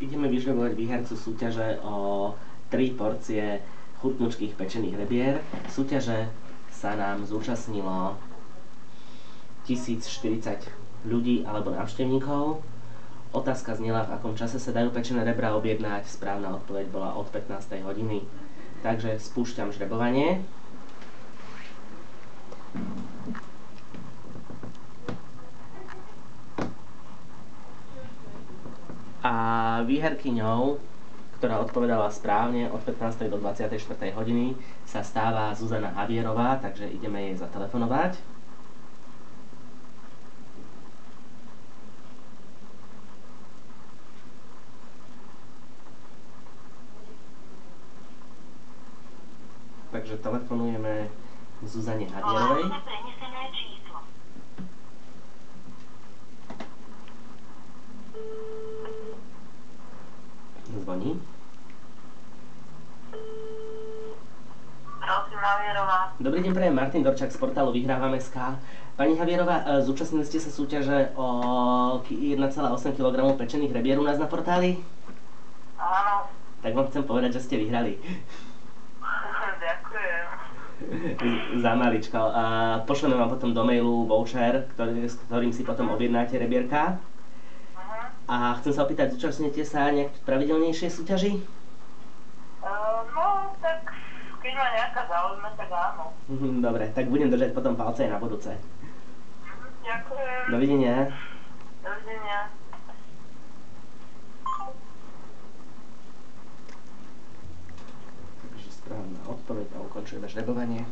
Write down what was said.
Ideme vyžrebovať výhercu súťaže o 3 porcie chutnučkých pečených rebier. Súťaže sa nám zúčastnilo 1040 ľudí alebo návštevníkov. Otázka znela, v akom čase sa dajú pečené rebra objednať. Správna odpoveď bola od 15. hodiny. Takže spúšťam žrebovanie. A výherkyňou, ktorá odpovedala správne od 15. do 24. hodiny, sa stáva Zuzana Javierová, takže ideme jej zatelefonovať. Takže telefonujeme Zuzane Javierovej. Zvoní. Prosím, Javierová. Dobrý deň, prajem, Martin Dorčák z portálu Vyhrávam.sk. Pani Javierová, zúčastnili ste sa súťaže o 1,8 kg pečených rebier u nás na portáli? Áno. Tak vám chcem povedať, že ste vyhrali. Ďakujem. Za maličko. Pošleme vám potom do mailu voucher, s ktorým si potom objednáte rebierka. A chcem sa opýtať, zúčastnite sa nejak pravidelnejšie súťaži? No, tak keď ma nejaká zaujme, tak áno. Dobre, tak budem držať potom palce aj na budúce. Ďakujem. Dovidenia. Dovidenia. Takže správna odpoveď a ukončujeme žrebovanie.